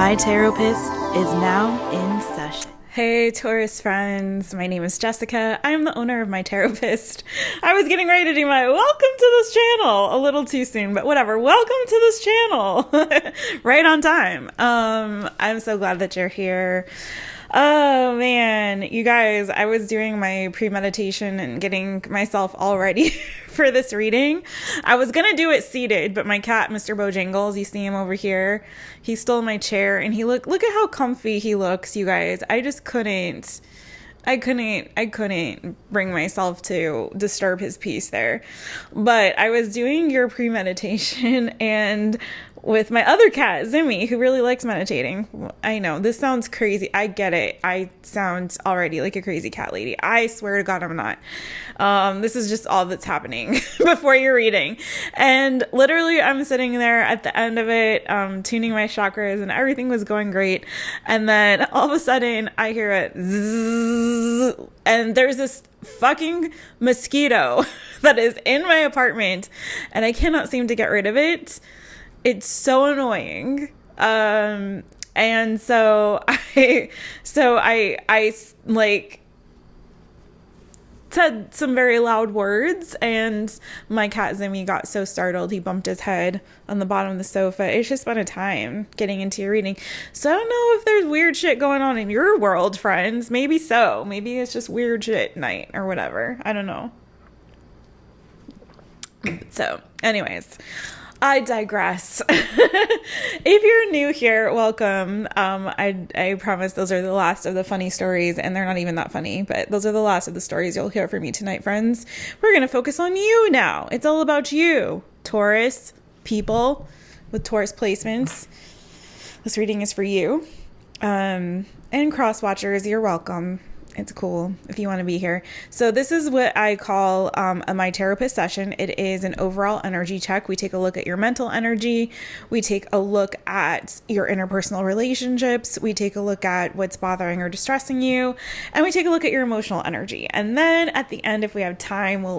My Taropist is now in session. Hey Taurus friends, my name is Jessica. I'm the owner of My Taropist. I was getting ready to do my welcome to this channel a little too soon, but whatever. Welcome to this channel. Right on time. I'm so glad that you're here. Oh man, you guys, I was doing my pre-meditation and getting myself all ready for this reading. I was gonna do it seated, but my cat, Mr. Bojangles, you see him over here, he stole my chair and look at how comfy he looks, you guys. I couldn't bring myself to disturb his peace there. But I was doing your pre-meditation and with my other cat, Zimmy, who really likes meditating. I know, this sounds crazy. I get it. I sound already like a crazy cat lady. I swear to God, I'm not. This is just all that's happening before you're reading. And literally, I'm sitting there at the end of it, tuning my chakras, and everything was going great. And then all of a sudden, I hear a zzz, and there's this fucking mosquito that is in my apartment, and I cannot seem to get rid of it. It's so annoying. And so I like said some very loud words, and my cat Zimmy got so startled he bumped his head on the bottom of the sofa. It's just been a time getting into your reading. So I don't know if there's weird shit going on in your world, friends. Maybe so. Maybe it's just weird shit night or whatever. I don't know. So anyways, I digress. If you're new here, welcome. I promise those are the last of the funny stories, and they're not even that funny, but those are the last of the stories you'll hear from me tonight, friends. We're going to focus on you now. It's all about you, Taurus people with Taurus placements. This reading is for you. And cross watchers, you're welcome. It's cool if you want to be here. So this is what I call a My Taropist session. It is an overall energy check. We take a look at your mental energy. We take a look at your interpersonal relationships. We take a look at what's bothering or distressing you. And we take a look at your emotional energy. And then at the end, if we have time, we'll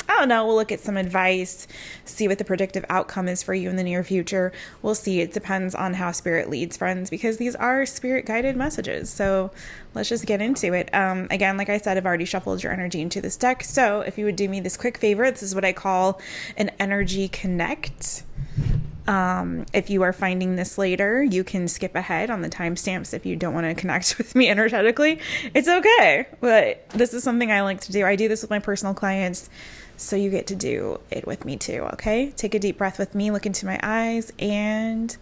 we'll look at some advice, see what the predictive outcome is for you in the near future. We'll see. It depends on how spirit leads, friends, because these are spirit guided messages. So let's just get into it. Again, like I said, I've already shuffled your energy into this deck. So if you would do me this quick favor, this is what I call an energy connect. If you are finding this later, you can skip ahead on the timestamps if you don't want to connect with me energetically. It's okay, but this is something I like to do. I do this with my personal clients, so you get to do it with me too, okay? Take a deep breath with me, look into my eyes, and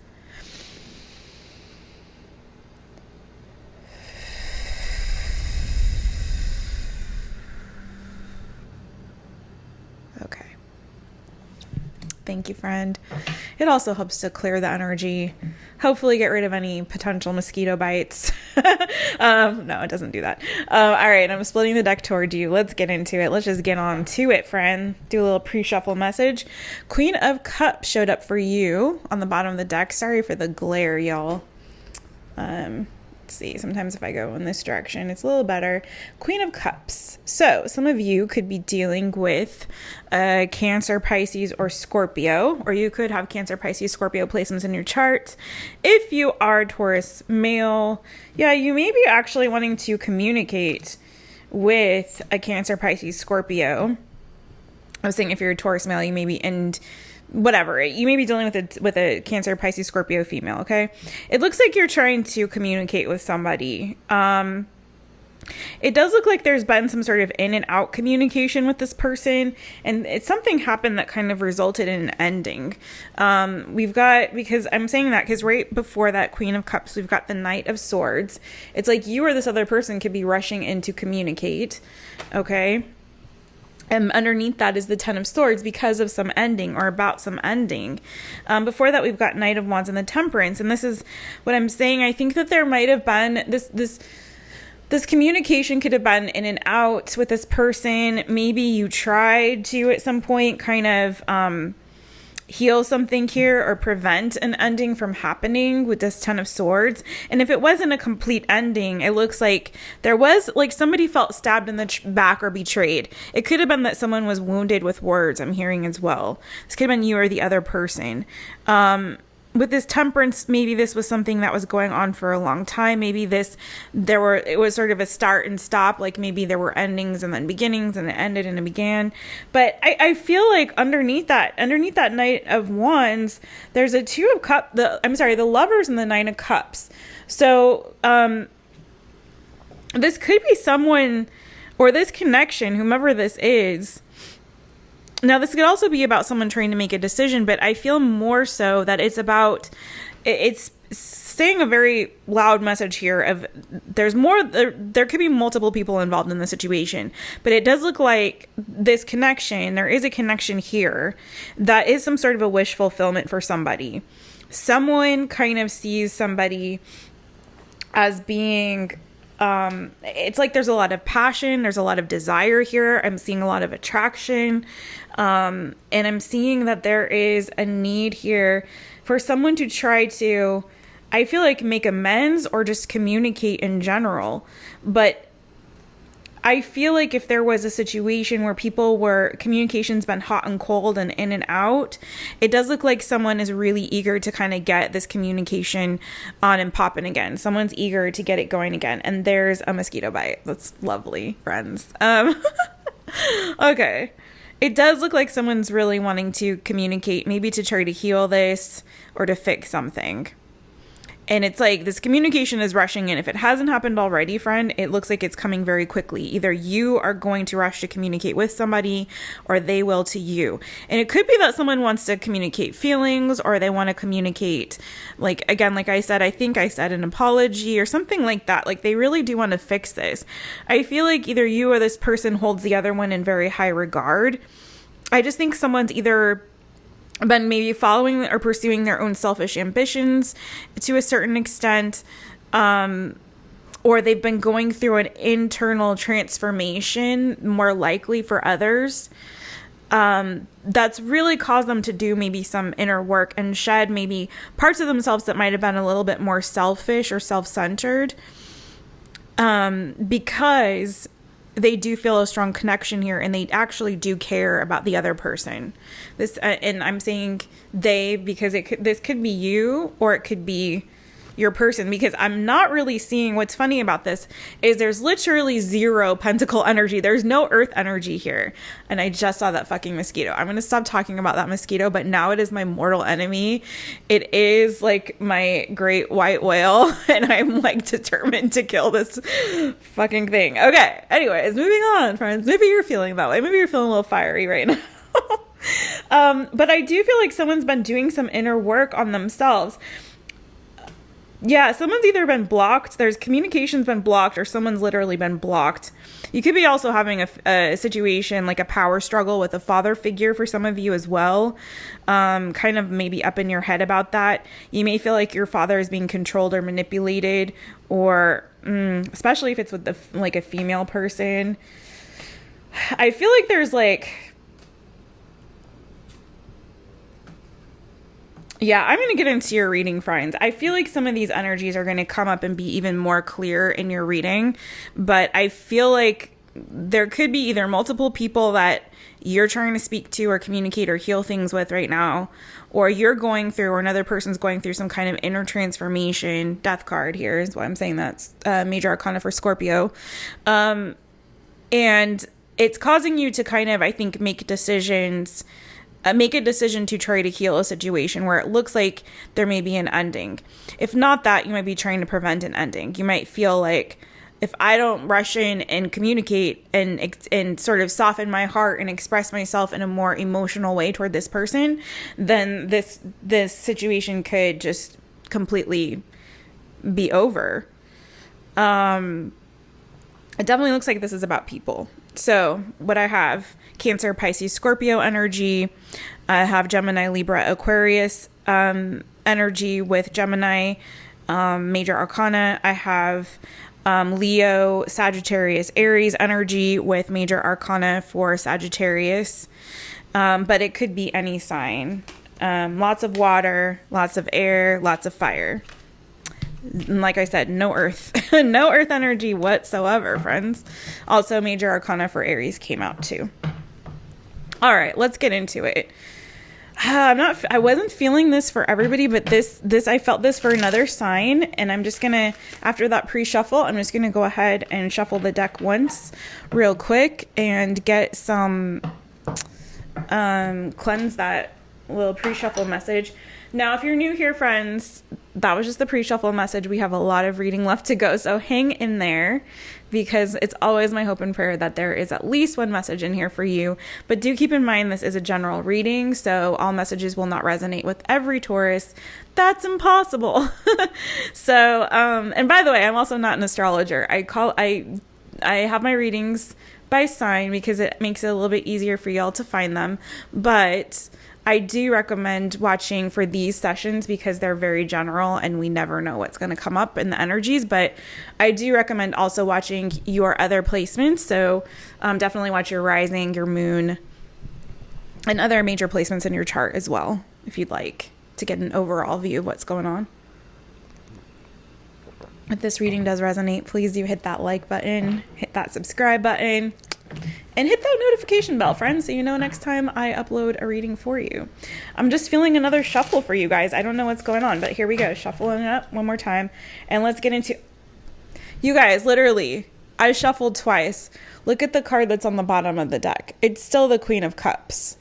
okay. Thank you, friend. It also helps to clear the energy, hopefully get rid of any potential mosquito bites. No, it doesn't do that. All right, I'm splitting the deck toward you. Let's get into it. Let's just get on to it, friend. Do a little pre-shuffle message. Queen of Cups showed up for you on the bottom of the deck. Sorry for the glare, y'all. Let's see, sometimes if I go in this direction, it's a little better. Queen of Cups. So some of you could be dealing with Cancer, Pisces, or Scorpio, or you could have Cancer, Pisces, Scorpio placements in your chart. If you are Taurus male, yeah, you may be actually wanting to communicate with a Cancer, Pisces, Scorpio. I was saying if you're a Taurus male, you may be whatever, you may be dealing with a Cancer, Pisces, Scorpio female, okay? It looks like you're trying to communicate with somebody. It does look like there's been some sort of in and out communication with this person, and something happened that kind of resulted in an ending. Because I'm saying that because right before that Queen of Cups, we've got the Knight of Swords. It's like you or this other person could be rushing in to communicate, okay? And underneath that is the Ten of Swords because of some ending or about some ending. Before that, we've got Knight of Wands and the Temperance. And this is what I'm saying. I think that there might have been this communication could have been in and out with this person. Maybe you tried to at some point kind of heal something here or prevent an ending from happening with this Ten of Swords. And if it wasn't a complete ending, it looks like there was like somebody felt stabbed in the back or betrayed. It could have been that someone was wounded with words, I'm hearing as well. This could have been you or the other person. with this temperance, maybe this was something that was going on for a long time. Maybe it was sort of a start and stop. Like maybe there were endings and then beginnings, and it ended and it began. But I feel like underneath that Knight of Wands, there's a Two of Cups. The Lovers and the Nine of Cups. So this could be someone, or this connection, whomever this is. Now, this could also be about someone trying to make a decision, but I feel more so that it's saying a very loud message here of there could be multiple people involved in the situation, but it does look like this connection, there is a connection here that is some sort of a wish fulfillment for somebody. Someone kind of sees somebody as being, it's like there's a lot of passion, there's a lot of desire here. I'm seeing a lot of attraction. And I'm seeing that there is a need here for someone to try to, I feel like, make amends or just communicate in general. But I feel like if there was a situation where communication's been hot and cold and in and out, it does look like someone is really eager to kind of get this communication on and popping again. Someone's eager to get it going again. And there's a mosquito bite. That's lovely, friends. Okay. It does look like someone's really wanting to communicate, maybe to try to heal this or to fix something. And it's like this communication is rushing in. If it hasn't happened already, friend, it looks like it's coming very quickly. Either you are going to rush to communicate with somebody or they will to you. And it could be that someone wants to communicate feelings, or they want to communicate, like, again, like I said, I think I said an apology or something like that. Like they really do want to fix this. I feel like either you or this person holds the other one in very high regard. I just think someone's either been maybe following or pursuing their own selfish ambitions to a certain extent, or they've been going through an internal transformation, more likely for others, that's really caused them to do maybe some inner work and shed maybe parts of themselves that might have been a little bit more selfish or self-centered, because they do feel a strong connection here, and they actually do care about the other person. This, and I'm saying they because this could be you, or it could be your person, because I'm not really seeing. What's funny about this is there's literally zero pentacle energy. There's no earth energy here. And I just saw that fucking mosquito. I'm going to stop talking about that mosquito, but now it is my mortal enemy. It is like my great white whale, and I'm like determined to kill this fucking thing. Okay. Anyways, moving on, friends. Maybe you're feeling that way. Maybe you're feeling a little fiery right now. But I do feel like someone's been doing some inner work on themselves. Yeah, someone's either been blocked, there's communication's been blocked, or someone's literally been blocked. You could be also having a situation like a power struggle with a father figure for some of you as well. Kind of maybe up in your head about that. You may feel like your father is being controlled or manipulated, or especially if it's with a female person. I feel like there's yeah, I'm going to get into your reading, friends. I feel like some of these energies are going to come up and be even more clear in your reading, but I feel like there could be either multiple people that you're trying to speak to or communicate or heal things with right now, or you're going through, or another person's going through some kind of inner transformation. Death card here is why I'm saying that's major arcana for Scorpio. And it's causing you to kind of, I think, make a decision to try to heal a situation where it looks like there may be an ending. If not that, you might be trying to prevent an ending. You might feel like, if I don't rush in and communicate and sort of soften my heart and express myself in a more emotional way toward this person, then this situation could just completely be over. It definitely looks like this is about people. So what I have, Cancer, Pisces, Scorpio energy. I have Gemini, Libra, Aquarius energy with Gemini, major arcana. I have Leo, Sagittarius, Aries energy with major arcana for Sagittarius. But it could be any sign. Lots of water, lots of air, lots of fire. Like I said, no earth, no earth energy whatsoever, friends. Also, major arcana for Aries came out too. All right, let's get into it. I wasn't feeling this for everybody, but I felt this for another sign, and I'm just gonna, after that pre-shuffle, I'm just gonna go ahead and shuffle the deck once real quick and get some, cleanse that little pre-shuffle message. Now, if you're new here, friends, that was just the pre-shuffle message. We have a lot of reading left to go, so hang in there, because it's always my hope and prayer that there is at least one message in here for you. But do keep in mind this is a general reading, so all messages will not resonate with every Taurus. That's impossible. So, and by the way, I'm also not an astrologer. I have my readings by sign because it makes it a little bit easier for y'all to find them. But I do recommend watching for these sessions because they're very general and we never know what's going to come up in the energies. But I do recommend also watching your other placements. So definitely watch your rising, your moon, and other major placements in your chart as well, if you'd like to get an overall view of what's going on. If this reading does resonate, please do hit that like button, hit that subscribe button, and hit that notification bell, friends, so you know next time I upload a reading for you. I'm just feeling another shuffle for you guys. I don't know what's going on, but here we go. Shuffling it up one more time, and let's get into... You guys, literally, I shuffled twice. Look at the card that's on the bottom of the deck. It's still the Queen of Cups.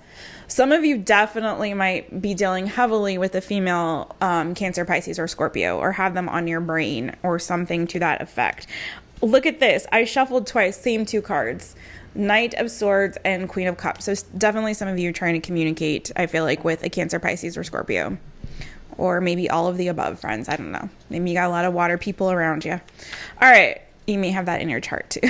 Some of you definitely might be dealing heavily with a female Cancer, Pisces, or Scorpio, or have them on your brain or something to that effect. Look at this. I shuffled twice, same two cards. Knight of Swords and Queen of Cups. So definitely some of you are trying to communicate, I feel like, with a Cancer, Pisces, or Scorpio. Or maybe all of the above, friends. I don't know. Maybe you got a lot of water people around you. All right. You may have that in your chart too.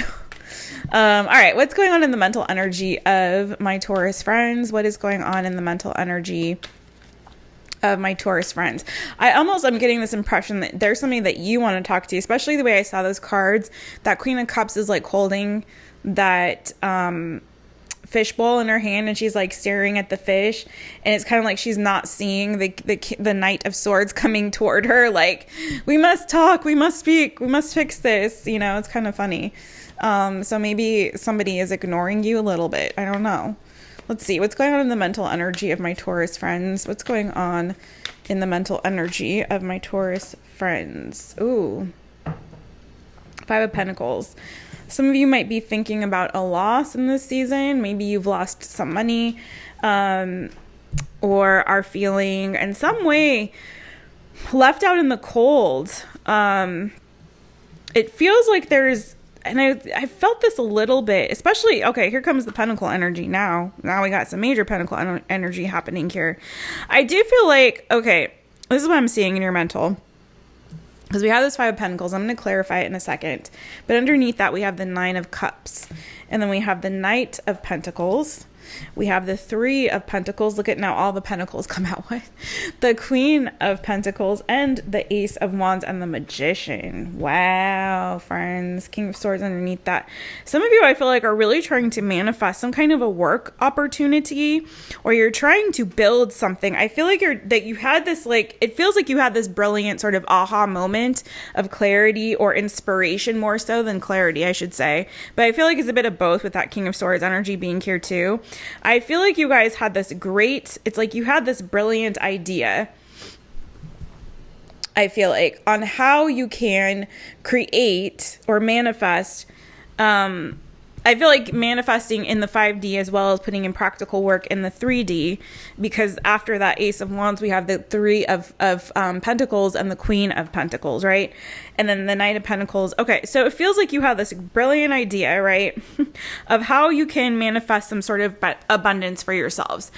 All right. What's going on in the mental energy of my Taurus friends? What is going on in the mental energy of my Taurus friends? I'm getting this impression that there's somebody that you want to talk to, especially the way I saw those cards. That Queen of Cups is like holding that fishbowl in her hand, and she's like staring at the fish, and it's kind of like she's not seeing the Knight of Swords coming toward her, like, we must talk, we must speak, we must fix this, you know. It's kind of funny. So maybe somebody is ignoring you a little bit. I don't know. Let's see what's going on in the mental energy of my Taurus friends. What's going on in the mental energy of my Taurus friends? Ooh, Five of Pentacles. Some of you might be thinking about a loss in this season. Maybe you've lost some money, or are feeling in some way left out in the cold. It feels like there's, and I felt this a little bit, especially, okay, here comes the Pentacle energy now. Now we got some major Pentacle energy happening here. I do feel like, okay, this is what I'm seeing in your mental. Because we have this Five of Pentacles. I'm going to clarify it in a second. But underneath that, we have the Nine of Cups. And then we have the Knight of Pentacles. We have the Three of Pentacles. Look at now, all the Pentacles come out with. The Queen of Pentacles and the Ace of Wands and the Magician. Wow, friends. King of Swords underneath that. Some of you, I feel like, are really trying to manifest some kind of a work opportunity, or you're trying to build something. I feel like you had this, like, it feels like you had this brilliant sort of aha moment of clarity or inspiration, more so than clarity, I should say. But I feel like it's a bit of both with that King of Swords energy being here too. I feel like you guys had this it's like you had this brilliant idea, I feel like, on how you can create or manifest. I feel like manifesting in the 5D as well as putting in practical work in the 3D, because after that Ace of Wands, we have the Three of Pentacles and the Queen of Pentacles, right? And then the Knight of Pentacles. Okay, so it feels like you have this brilliant idea, right, of how you can manifest some sort of abundance for yourselves.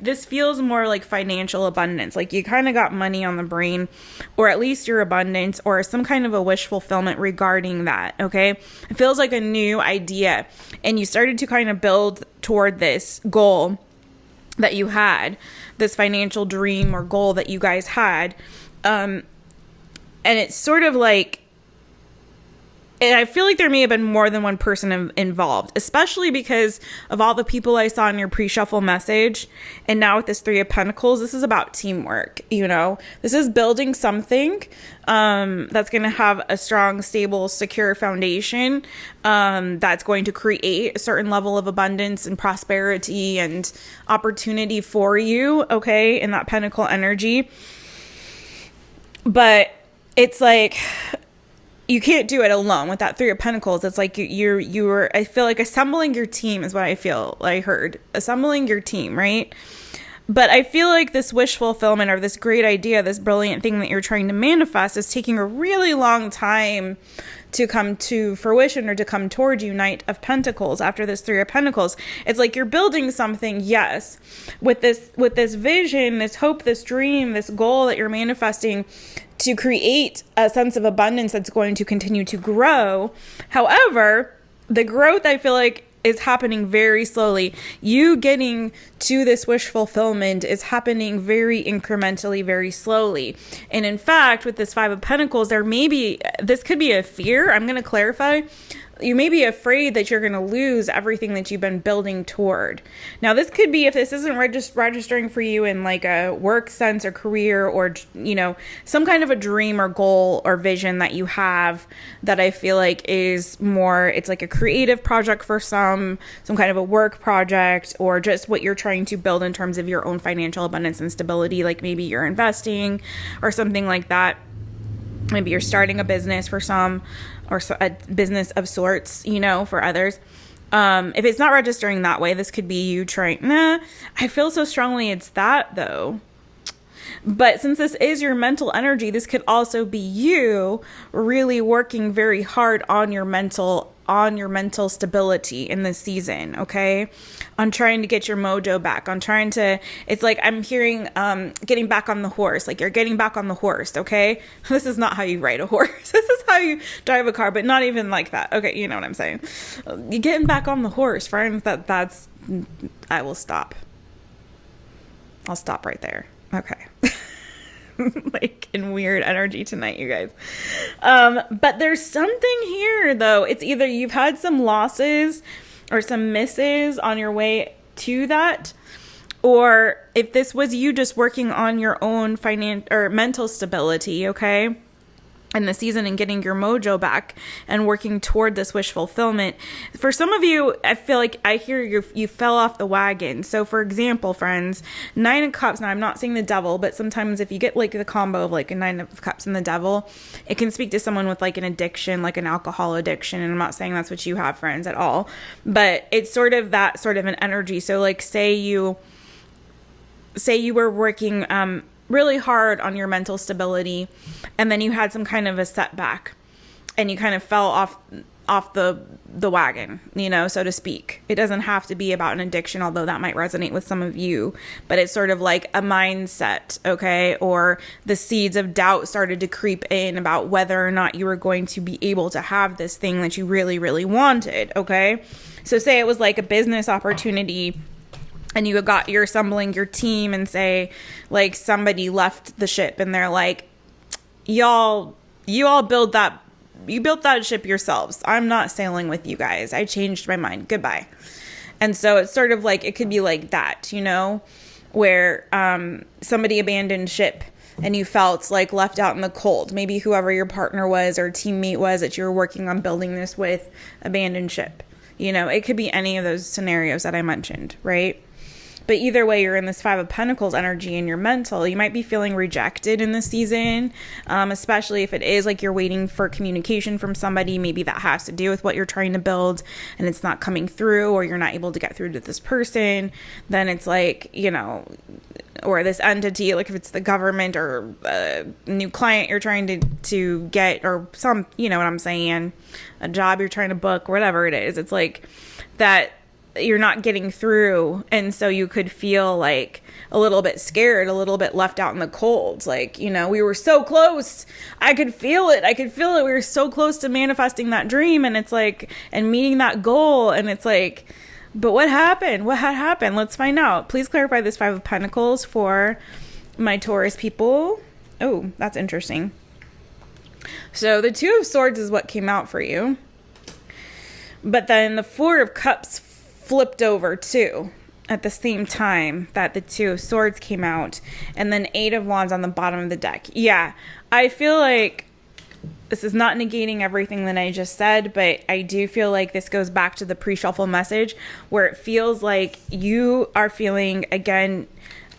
This feels more like financial abundance, like you kind of got money on the brain, or at least your abundance, or some kind of a wish fulfillment regarding that, okay? It feels like a new idea, and you started to kind of build toward this goal that you had, this financial dream or goal that you guys had. And it's sort of like, And I feel like there may have been more than one person involved, especially because of all the people I saw in your pre-shuffle message. And now with this Three of Pentacles, this is about teamwork, you know? This is building something that's going to have a strong, stable, secure foundation that's going to create a certain level of abundance and prosperity and opportunity for you, okay, in that Pentacle energy. But it's like, you can't do it alone with that Three of Pentacles. It's like you're I feel like assembling your team is what I heard. Assembling your team, right? But I feel like this wish fulfillment or this great idea, this brilliant thing that you're trying to manifest is taking a really long time to come to fruition or to come toward you, Knight of Pentacles, after this Three of Pentacles. It's like you're building something, yes, with this vision, this hope, this dream, this goal that you're manifesting to create a sense of abundance that's going to continue to grow. However, the growth, I feel like, is happening very slowly. You getting to this wish fulfillment is happening very incrementally, very slowly. And in fact, with this Five of Pentacles, this could be a fear. I'm going to clarify. You may be afraid that you're going to lose everything that you've been building toward. Now, this could be, if this isn't registering for you in like a work sense or career or, you know, some kind of a dream or goal or vision that you have that I feel like is more, it's like a creative project for some kind of a work project, or just what you're trying to build in terms of your own financial abundance and stability. Like maybe you're investing or something like that. Maybe you're starting a business for some, or a business of sorts, you know, for others. If it's not registering that way, this could be you trying, I feel so strongly it's that though. But since this is your mental energy, this could also be you really working very hard on your mental stability in this season, okay? On trying to get your mojo back, on trying to, it's like I'm hearing getting back on the horse, like you're getting back on the horse, okay? This is not how you ride a horse. This is how you drive a car, but not even like that. Okay, you know what I'm saying. You're getting back on the horse, friends. That's I will stop. I'll stop right there. Okay. Like in weird energy tonight, you guys. But there's something here though. It's either you've had some losses or some misses on your way to that, or if this was you just working on your own or mental stability, okay, in the season and getting your mojo back and working toward this wish fulfillment. For some of you, I feel like I hear you fell off the wagon. So for example, friends, Nine of Cups, now I'm not saying the devil, but sometimes if you get like the combo of like a Nine of Cups and the devil, it can speak to someone with like an addiction, like an alcohol addiction. And I'm not saying that's what you have, friends, at all, but it's sort of that sort of an energy. So like say you were working, really hard on your mental stability, and then you had some kind of a setback and you kind of fell off the wagon, you know, so to speak. It doesn't have to be about an addiction, although that might resonate with some of you, but it's sort of like a mindset, okay? Or the seeds of doubt started to creep in about whether or not you were going to be able to have this thing that you really, really wanted, okay? So say it was like a business opportunity and you're assembling your team, and say like somebody left the ship and they're like, you all built that ship yourselves. I'm not sailing with you guys. I changed my mind. Goodbye. And so it's sort of like, it could be like that, you know, where somebody abandoned ship and you felt like left out in the cold. Maybe whoever your partner was or teammate was that you were working on building this with abandoned ship. You know, it could be any of those scenarios that I mentioned, right? But either way, you're in this Five of Pentacles energy in your mental. You might be feeling rejected in this season, especially if it is like you're waiting for communication from somebody. Maybe that has to do with what you're trying to build and it's not coming through, or you're not able to get through to this person. Then it's like, you know, or this entity, like if it's the government or a new client you're trying to get, or some, you know what I'm saying, a job you're trying to book, whatever it is. It's like that you're not getting through, and so you could feel like a little bit scared, a little bit left out in the cold. Like, you know, we were so close. I could feel it. We were so close to manifesting that dream, and it's like, and meeting that goal, and it's like, but what happened? What had happened? Let's find out. Please clarify this Five of Pentacles for my Taurus people. Oh, that's interesting. So the Two of Swords is what came out for you. But then the Four of Cups flipped over too at the same time that the Two of Swords came out. And then Eight of Wands on the bottom of the deck. Yeah, I feel like this is not negating everything that I just said, but I do feel like this goes back to the pre-shuffle message where it feels like you are feeling, again,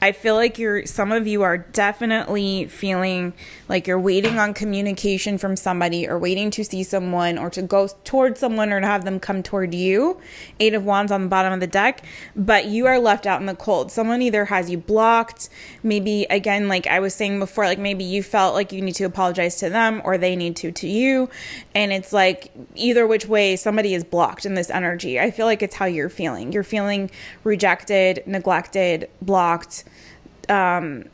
I feel like some of you are definitely feeling like you're waiting on communication from somebody or waiting to see someone or to go towards someone or to have them come toward you. Eight of Wands on the bottom of the deck, but you are left out in the cold. Someone either has you blocked, maybe again, like I was saying before, like maybe you felt like you need to apologize to them or they need to you. And it's like either which way somebody is blocked in this energy. I feel like it's how you're feeling. You're feeling rejected, neglected, blocked,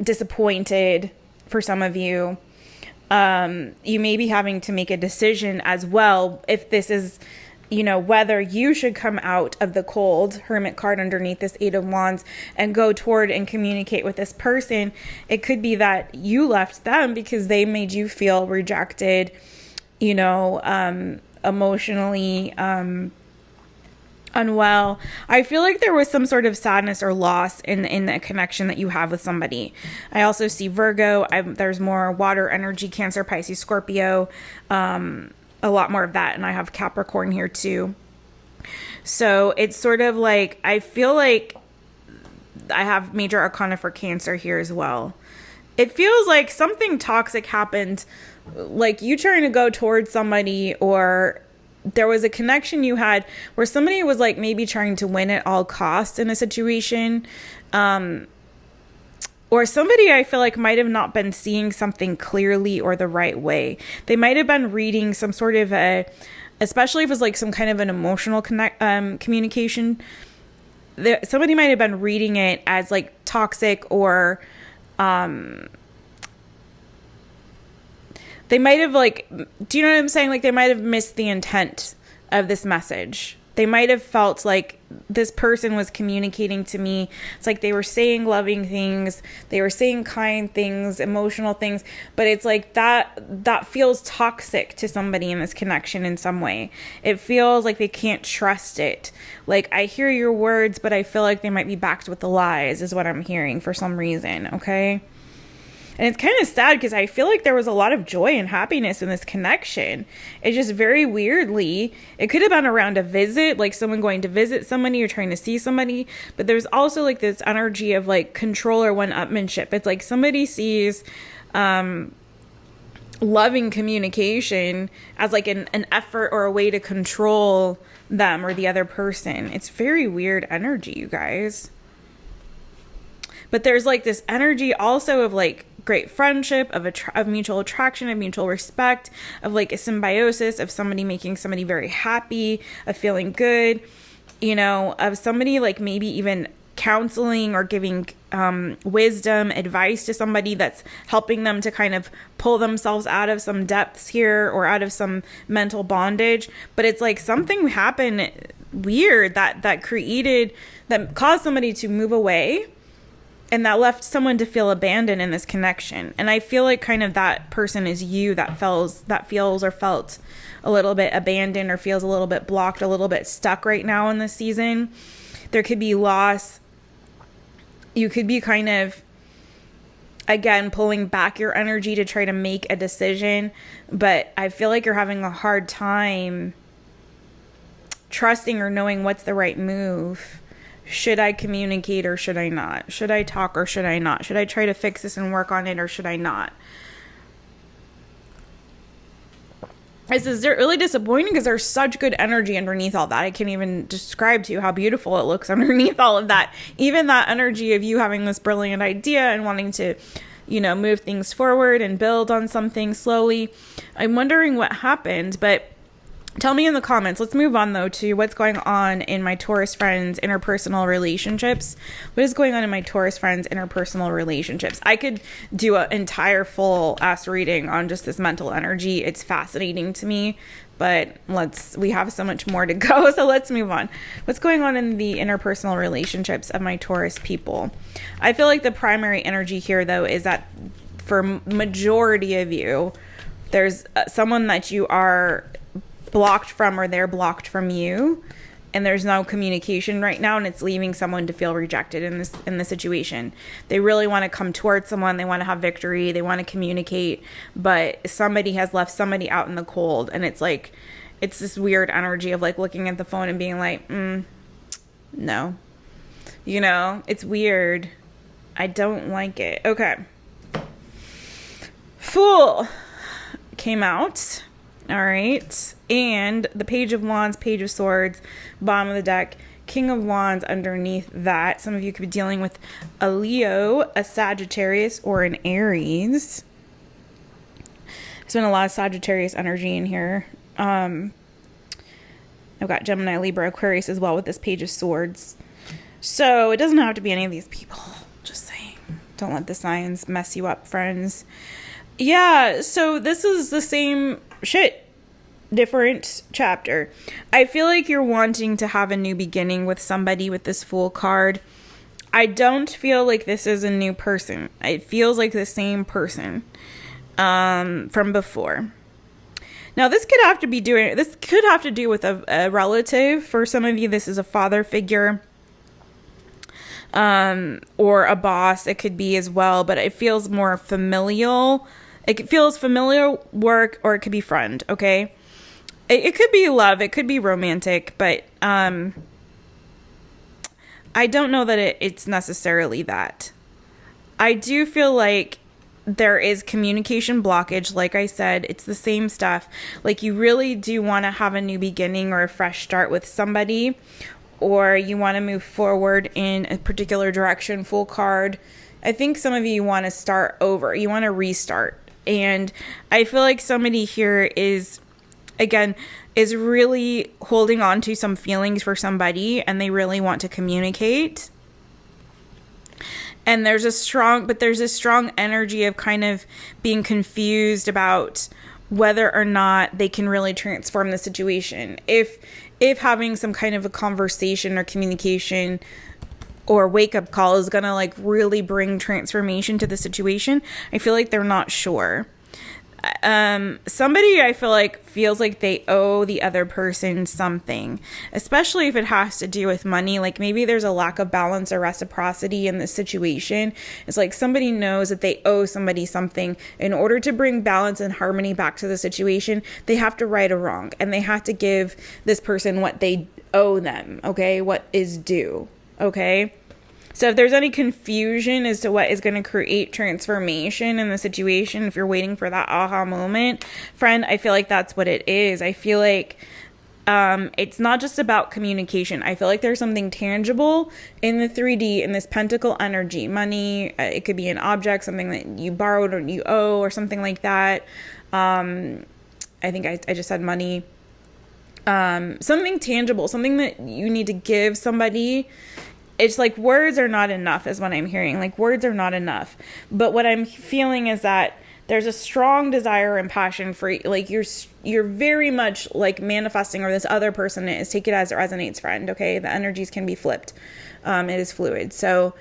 disappointed for some of you. You may be having to make a decision as well if this is, whether you should come out of the cold, Hermit card underneath this Eight of Wands, and go toward and communicate with this person. It could be that you left them because they made you feel rejected, emotionally, unwell. I feel like there was some sort of sadness or loss in the connection that you have with somebody. I also see Virgo. There's more water energy, Cancer, Pisces, Scorpio, a lot more of that. And I have Capricorn here too. So it's sort of like, I feel like I have major arcana for Cancer here as well. It feels like something toxic happened, like you trying to go towards somebody, or there was a connection you had where somebody was like maybe trying to win at all costs in a situation. Or somebody I feel like might have not been seeing something clearly or the right way. They might have been reading some sort of especially if it was like some kind of an emotional communication. Somebody might have been reading it as like toxic or they might have do you know what I'm saying? Like they might have missed the intent of this message. They might have felt like this person was communicating to me. It's like they were saying loving things. They were saying kind things, emotional things. But it's like that feels toxic to somebody in this connection in some way. It feels like they can't trust it. Like I hear your words, but I feel like they might be backed with the lies is what I'm hearing for some reason. Okay. And it's kind of sad because I feel like there was a lot of joy and happiness in this connection. It's just very weirdly, it could have been around a visit, like someone going to visit somebody or trying to see somebody. But there's also like this energy of like control or one-upmanship. It's like somebody sees loving communication as like an effort or a way to control them or the other person. It's very weird energy, you guys. But there's like this energy also of like great friendship, of mutual attraction, of mutual respect, of like a symbiosis, of somebody making somebody very happy, of feeling good, of somebody like maybe even counseling or giving wisdom, advice to somebody that's helping them to kind of pull themselves out of some depths here or out of some mental bondage. But it's like something happened weird that caused somebody to move away. And that left someone to feel abandoned in this connection. And I feel like kind of that person is you that feels or felt a little bit abandoned or feels a little bit blocked, a little bit stuck right now in this season. There could be loss. You could be kind of, again, pulling back your energy to try to make a decision. But I feel like you're having a hard time trusting or knowing what's the right move. Should I communicate or should I not? Should I talk or should I not? Should I try to fix this and work on it or should I not? This is really disappointing because there's such good energy underneath all that. I can't even describe to you how beautiful it looks underneath all of that. Even that energy of you having this brilliant idea and wanting to, move things forward and build on something slowly. I'm wondering what happened, but tell me in the comments. Let's move on, though, to what's going on in my Taurus friends' interpersonal relationships. What is going on in my Taurus friends' interpersonal relationships? I could do an entire full-ass reading on just this mental energy. It's fascinating to me, but we have so much more to go, so let's move on. What's going on in the interpersonal relationships of my Taurus people? I feel like the primary energy here, though, is that for majority of you, There's someone that you are blocked from, or they're blocked from you, and there's no communication right now, and it's leaving someone to feel rejected in this situation. They really want to come towards someone, they want to have victory, they want to communicate, but somebody has left somebody out in the cold, and it's like, it's this weird energy of like looking at the phone and being like, no. You know, it's weird. I don't like it. Okay. Fool came out. All right. And the Page of Wands, Page of Swords, bottom of the deck, King of Wands underneath that. Some of you could be dealing with a Leo, a Sagittarius, or an Aries. There's been a lot of Sagittarius energy in here. I've got Gemini, Libra, Aquarius as well with this Page of Swords. So it doesn't have to be any of these people. Just saying. Don't let the signs mess you up, friends. Yeah, so this is the same shit. Different chapter. I feel like you're wanting to have a new beginning with somebody with this Fool card. I don't feel like this is a new person. It feels like the same person from before. Now, this could have to do with a relative. For some of you, this is a father figure. Or a boss, it could be as well, but it feels more familial. It feels familiar work, or it could be friend, okay? It could be love, it could be romantic, but I don't know that it's necessarily that. I do feel like there is communication blockage. Like I said, it's the same stuff. Like, you really do want to have a new beginning or a fresh start with somebody, or you want to move forward in a particular direction. Full card. I think some of you want to start over. You want to restart. And I feel like somebody here is really holding on to some feelings for somebody, and they really want to communicate. And there's a strong energy of kind of being confused about whether or not they can really transform the situation. If having some kind of a conversation or communication or wake-up call is gonna like really bring transformation to the situation, I feel like they're not sure. Somebody, I feel like, feels like they owe the other person something, especially if it has to do with money. Like, maybe there's a lack of balance or reciprocity in this situation. It's like somebody knows that they owe somebody something. In order to bring balance and harmony back to the situation, they have to right a wrong, and they have to give this person what they owe them, okay? What is due, okay? So if there's any confusion as to what is going to create transformation in the situation, if you're waiting for that aha moment, friend, I feel like that's what it is. I feel like it's not just about communication. I feel like there's something tangible in the 3D, in this pentacle energy. Money, it could be an object, something that you borrowed or you owe or something like that. I think I just said money. Something tangible, something that you need to give somebody. It's like words are not enough is what I'm hearing. Like, words are not enough. But what I'm feeling is that there's a strong desire and passion for, like, you're very much like manifesting, or this other person is. Take it as it resonates, friend, okay? The energies can be flipped. It is fluid. So,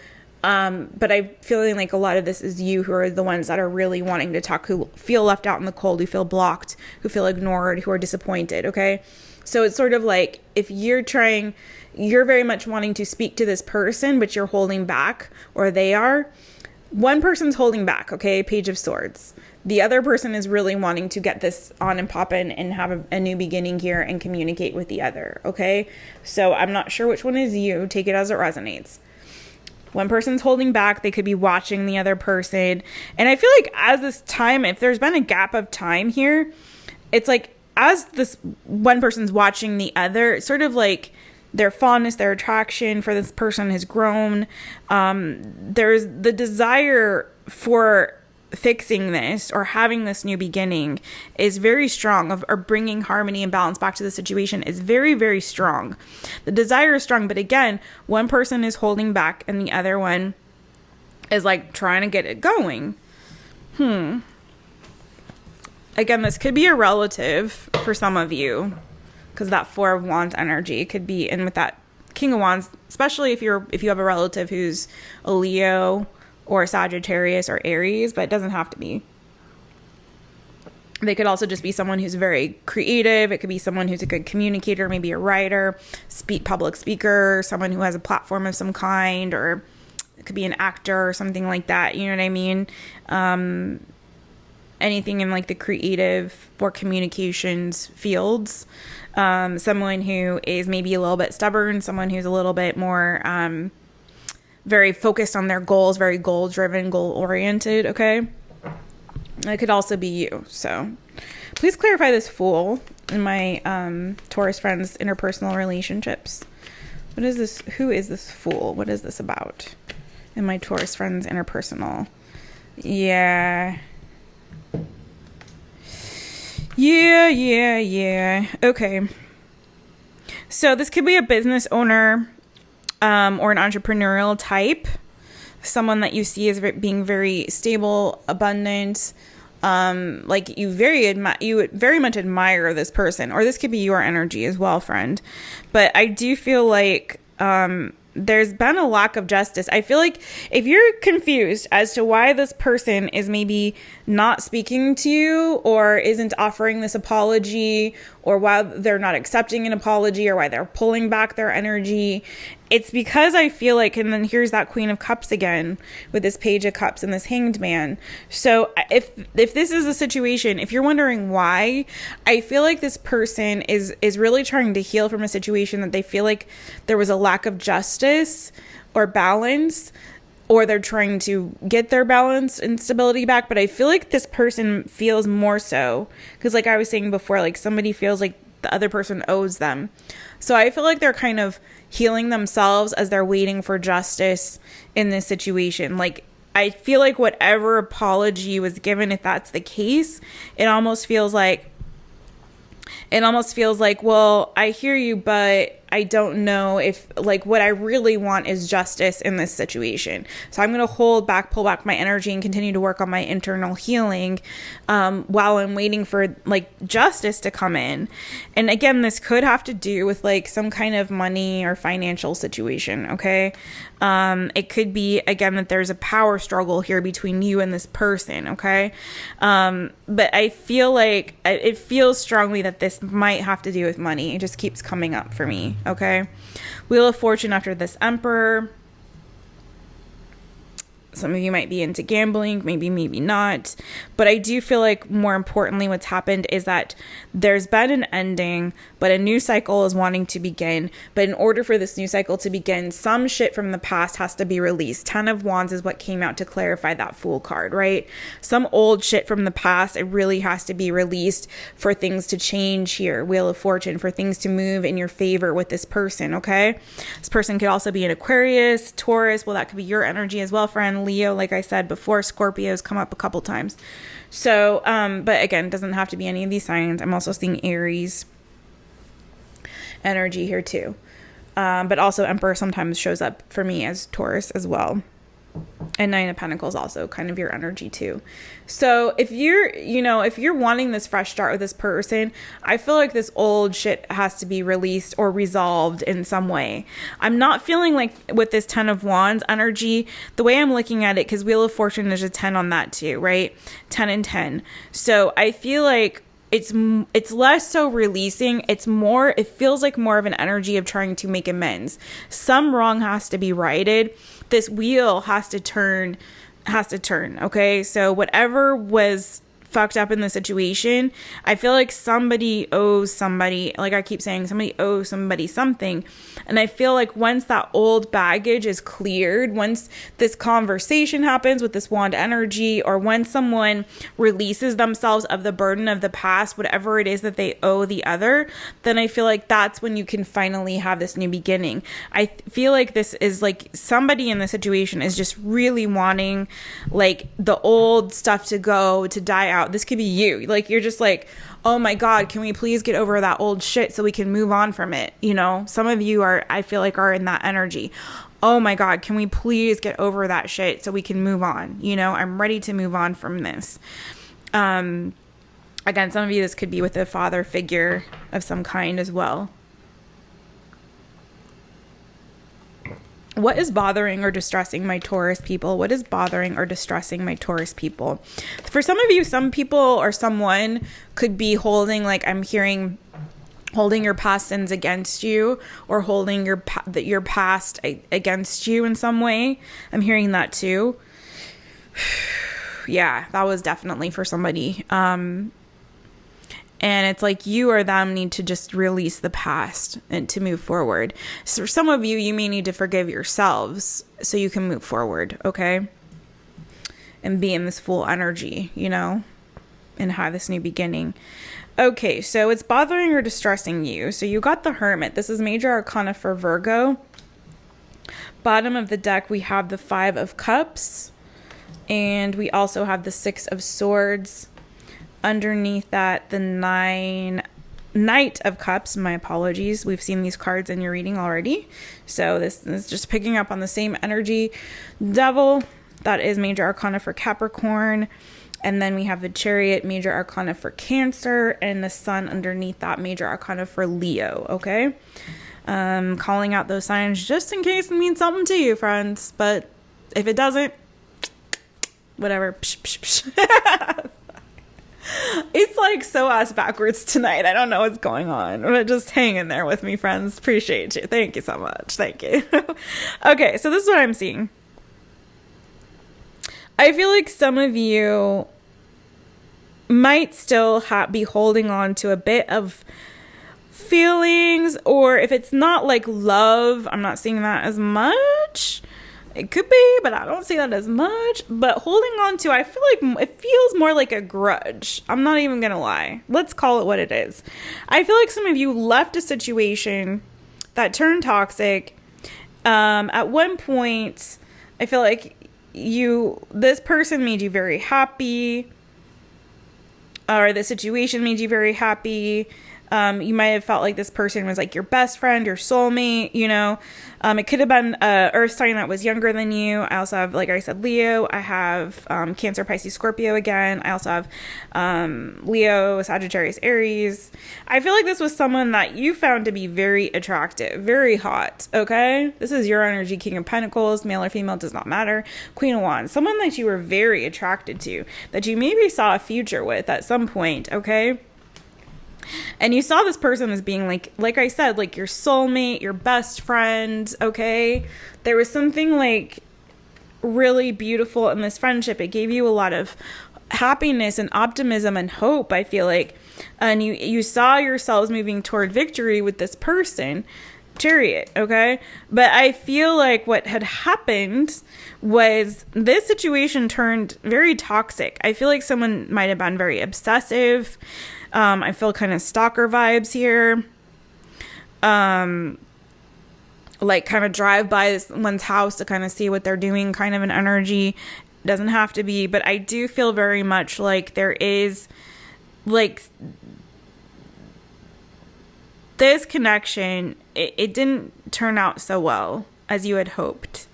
but I'm feeling like a lot of this is you, who are the ones that are really wanting to talk, who feel left out in the cold, who feel blocked, who feel ignored, who are disappointed, okay? So it's sort of like, if you're very much wanting to speak to this person, but you're holding back, or they are. One person's holding back, okay? Page of Swords. The other person is really wanting to get this on and pop in and have a new beginning here and communicate with the other, okay? So I'm not sure which one is you. Take it as it resonates. One person's holding back. They could be watching the other person. And I feel like as this time, if there's been a gap of time here, it's like, as this one person's watching the other, it's sort of like their fondness, their attraction for this person has grown. There's the desire for fixing this or having this new beginning is very strong, or bringing harmony and balance back to the situation is very, very strong. The desire is strong, but again, one person is holding back and the other one is like trying to get it going. Again, this could be a relative for some of you, because that Four of Wands energy could be in with that King of Wands, especially if you have a relative who's a Leo or a Sagittarius or Aries, but it doesn't have to be. They could also just be someone who's very creative. It could be someone who's a good communicator, maybe a writer, public speaker, someone who has a platform of some kind, or it could be an actor or something like that. You know what I mean? Anything in like the creative or communications fields. Someone who is maybe a little bit stubborn, someone who's a little bit more very focused on their goals, very goal-driven, goal-oriented, okay? It could also be you. So please clarify this Fool in my Taurus friends' interpersonal relationships. What is this? Who is this Fool? What is this about in my Taurus friends' interpersonal? Yeah. Okay. So this could be a business owner or an entrepreneurial type. Someone that you see as being very stable, abundant, like you would very much admire this person, or this could be your energy as well, friend. But I do feel like there's been a lack of justice. I feel like if you're confused as to why this person is maybe not speaking to you or isn't offering this apology, or why they're not accepting an apology, or why they're pulling back their energy, it's because I feel like, and then here's that Queen of Cups again with this Page of Cups and this Hanged Man. So if this is a situation, if you're wondering why, I feel like this person is really trying to heal from a situation that they feel like there was a lack of justice or balance, or they're trying to get their balance and stability back. But I feel like this person feels more so, because like I was saying before, like somebody feels like the other person owes them. So I feel like they're kind of healing themselves as they're waiting for justice in this situation. Like, I feel like whatever apology was given, if that's the case, it almost feels like, well, I hear you, but I don't know if, like, what I really want is justice in this situation. So I'm going to pull back my energy and continue to work on my internal healing while I'm waiting for, like, justice to come in. And again, this could have to do with, like, some kind of money or financial situation, okay? It could be, again, that there's a power struggle here between you and this person, okay? But I feel like it feels strongly that this might have to do with money. It just keeps coming up for me. Okay. Wheel of Fortune after this Emperor. Some of you might be into gambling, maybe not. But I do feel like more importantly what's happened is that there's been an ending, but a new cycle is wanting to begin. But in order for this new cycle to begin, some shit from the past has to be released. 10 of Wands is what came out to clarify that Fool card, right? Some old shit from the past, it really has to be released for things to change here. Wheel of Fortune, for things to move in your favor with this person, okay? This person could also be an Aquarius, Taurus. Well, that could be your energy as well, friend. Leo, like I said before, Scorpio's come up a couple times. So, but again, it doesn't have to be any of these signs. I'm also seeing Aries energy here too. But also Emperor sometimes shows up for me as Taurus as well. And Nine of Pentacles also kind of your energy too. So if you're wanting this fresh start with this person, I feel like this old shit has to be released or resolved in some way. I'm not feeling like with this 10 of Wands energy, the way I'm looking at it, because Wheel of Fortune, there's a 10 on that too, right? 10 and 10. So I feel like it's less so releasing. It feels like more of an energy of trying to make amends. Some wrong has to be righted. This wheel has to turn. Okay. So whatever was fucked up in the situation, I feel like somebody owes somebody, like I keep saying, somebody owes somebody something. And I feel like once that old baggage is cleared, once this conversation happens with this wand energy, or when someone releases themselves of the burden of the past, whatever it is that they owe the other, then I feel like that's when you can finally have this new beginning. I feel like this is like somebody in the situation is just really wanting like the old stuff to die out. This could be you. Like, you're just like, oh my God, can we please get over that old shit so we can move on from it? You know, some of you I feel like are in that energy. Oh my God, can we please get over that shit so we can move on? You know, I'm ready to move on from this. Again, some of you, this could be with a father figure of some kind as well. What is bothering or distressing my Taurus people? What is bothering or distressing my Taurus people? For some of you, some people or someone could be holding, like I'm hearing, holding your past sins against you, or holding your past against you in some way. I'm hearing that too. Yeah, that was definitely for somebody. And it's like you or them need to just release the past and to move forward. So for some of you, you may need to forgive yourselves so you can move forward, okay? And be in this full energy, you know, and have this new beginning. Okay, so it's bothering or distressing you. So you got the Hermit. This is major arcana for Virgo. Bottom of the deck, we have the 5 of Cups. And we also have the 6 of Swords. Underneath that, the Knight of Cups. My apologies. We've seen these cards in your reading already. So this is just picking up on the same energy. Devil, that is major arcana for Capricorn. And then we have the Chariot, major arcana for Cancer. And the Sun underneath that, major arcana for Leo. Okay? Calling out those signs just in case it means something to you, friends. But if it doesn't, whatever. It's like so ass backwards tonight. I don't know what's going on, but just hang in there with me, friends. Appreciate you. Thank you so much. Thank you. Okay, so this is what I'm seeing. I feel like some of you might still be holding on to a bit of feelings, or if it's not like love, I'm not seeing that as much. It could be, but I don't see that as much. But holding on to, I feel like it feels more like a grudge. I'm not even going to lie. Let's call it what it is. I feel like some of you left a situation that turned toxic. At one point, I feel like this person made you very happy, or the situation made you very happy. You might have felt like this person was like your best friend, your soulmate, you know. It could have been a earth sign that was younger than you. I also have, like I said, Leo. I have Cancer, Pisces, Scorpio again. I also have Leo, Sagittarius, Aries. I feel like this was someone that you found to be very attractive, very hot, okay? This is your energy, King of Pentacles, male or female, does not matter. Queen of Wands, someone that you were very attracted to, that you maybe saw a future with at some point, okay? And you saw this person as being like I said, like your soulmate, your best friend, okay? There was something like really beautiful in this friendship. It gave you a lot of happiness and optimism and hope, I feel like. And you saw yourselves moving toward victory with this person, Chariot, okay? But I feel like what had happened was this situation turned very toxic. I feel like someone might have been very obsessive. I feel kind of stalker vibes here. Like kind of drive by someone's house to kind of see what they're doing, kind of an energy. Doesn't have to be, but I do feel very much like there is like this connection. It didn't turn out so well as you had hoped,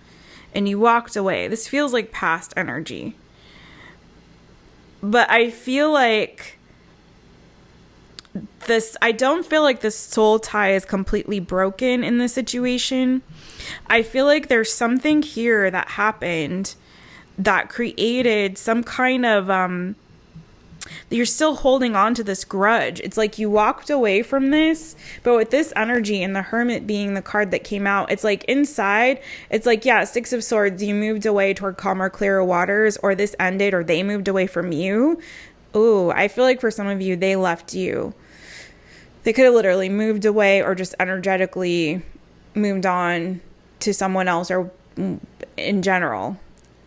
and you walked away. This feels like past energy, but I feel like I don't feel like the soul tie is completely broken in this situation. I feel like there's something here that happened that created some kind of, you're still holding on to this grudge. It's like you walked away from this, but with this energy and the Hermit being the card that came out, it's like inside, it's like, yeah, 6 of Swords, you moved away toward calmer, clearer waters, or this ended, or they moved away from you. Ooh, I feel like for some of you, they left you. They could have literally moved away or just energetically moved on to someone else or in general.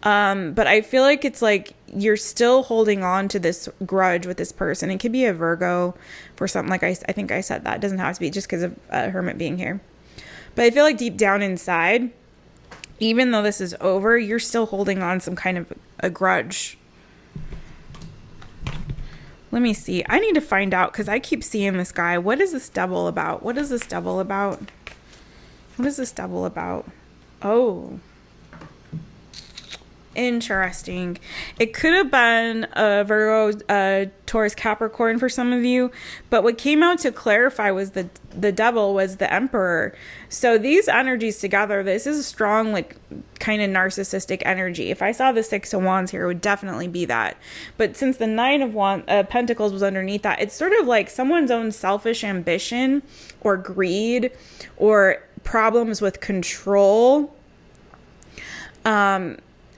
But I feel like it's like you're still holding on to this grudge with this person. It could be a Virgo for something, like I think I said that. It doesn't have to be just because of Hermit being here. But I feel like deep down inside, even though this is over, you're still holding on some kind of a grudge. Let me see. I need to find out because I keep seeing this guy. What is this devil about? What is this devil about? What is this devil about? Oh. Interesting. It could have been a Virgo, Taurus, Capricorn for some of you, but what came out to clarify was the devil was the emperor. So these energies together, this is a strong, like, kind of narcissistic energy. If I saw the Six of Wands here, it would definitely be that. But since the Nine of Pentacles was underneath that, it's sort of like someone's own selfish ambition or greed or problems with control,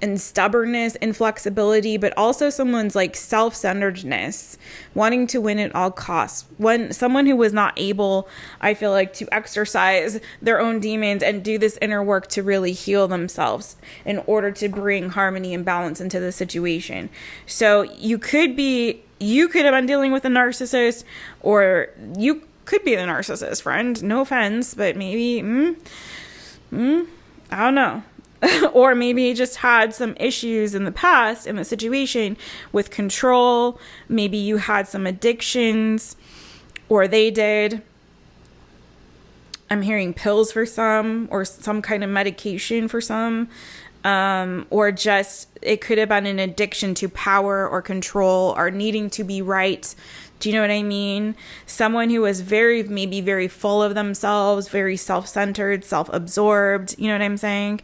and stubbornness, inflexibility, but also someone's like self-centeredness, wanting to win at all costs. When someone who was not able, I feel like, to exercise their own demons and do this inner work to really heal themselves in order to bring harmony and balance into the situation. So you could have been dealing with a narcissist, or you could be the narcissist, friend. No offense, but maybe, I don't know. Or maybe you just had some issues in the past in the situation with control. Maybe you had some addictions, or they did. I'm hearing pills for some, or some kind of medication for some. Or just, it could have been an addiction to power or control or needing to be right. Do you know what I mean? Someone who was maybe very full of themselves, very self-centered, self-absorbed. You know what I'm saying?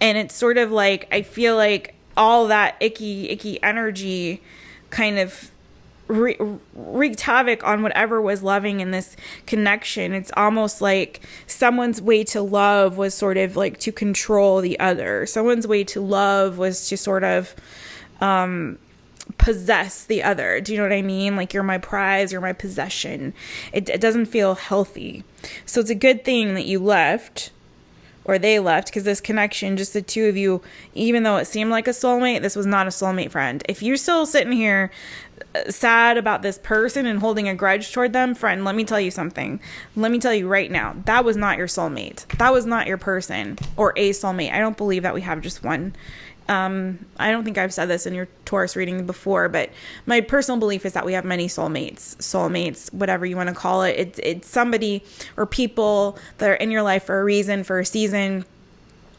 And it's sort of like, I feel like all that icky energy kind of wreaked havoc on whatever was loving in this connection. It's almost like someone's way to love was sort of like to control the other. Someone's way to love was to sort of possess the other. Do you know what I mean? Like, you're my prize, you're my possession. It doesn't feel healthy. So it's a good thing that you left, or they left, because this connection, just the two of you, even though it seemed like a soulmate, this was not a soulmate, friend. If you're still sitting here sad about this person and holding a grudge toward them, friend, let me tell you something. Let me tell you right now, that was not your soulmate. That was not your person, or a soulmate. I don't believe that we have just one. I don't think I've said this in your Taurus reading before, but my personal belief is that we have many soulmates, whatever you want to call it. It's somebody or people that are in your life for a reason, for a season,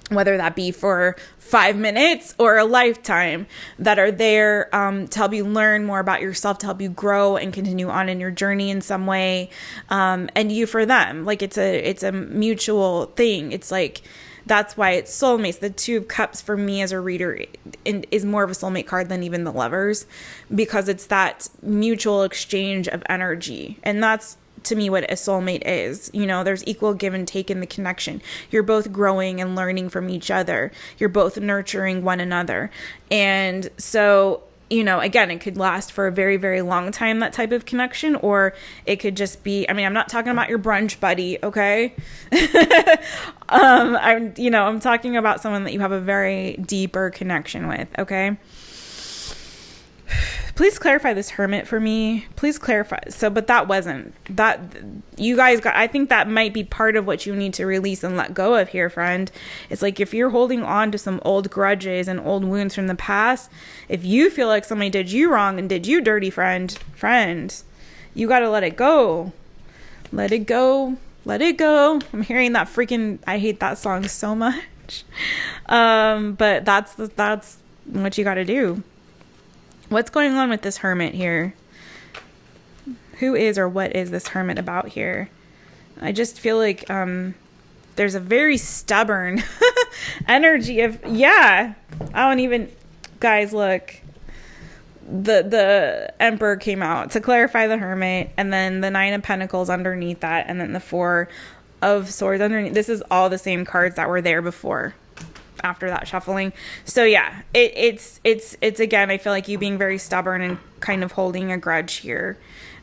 whether that be for 5 minutes or a lifetime, that are there to help you learn more about yourself, to help you grow and continue on in your journey in some way, and you for them. Like, it's a mutual thing. It's like, that's why it's soulmates. The Two of Cups for me as a reader is more of a soulmate card than even the Lovers, because it's that mutual exchange of energy. And that's, to me, what a soulmate is. You know, there's equal give and take in the connection. You're both growing and learning from each other. You're both nurturing one another. And so, you know, again, it could last for a very, very long time, that type of connection, or it could just be, I mean, I'm not talking about your brunch buddy, okay? I'm talking about someone that you have a very deeper connection with, okay? Please clarify this Hermit for me. Please clarify. But that wasn't that you guys got. I think that might be part of what you need to release and let go of here, friend. It's like, if you're holding on to some old grudges and old wounds from the past, if you feel like somebody did you wrong and did you dirty, friend, you got to let it go. Let it go. Let it go. I'm hearing that freaking, I hate that song so much. But that's what you got to do. What's going on with this Hermit here? Who is or what is this Hermit about here? I just feel like there's a very stubborn energy of, I don't even, guys, look. The Emperor came out to clarify the Hermit, and then the Nine of Pentacles underneath that, and then the Four of Swords underneath. This is all the same cards that were there before, after that shuffling. So yeah, it's again, I feel like you being very stubborn and kind of holding a grudge here.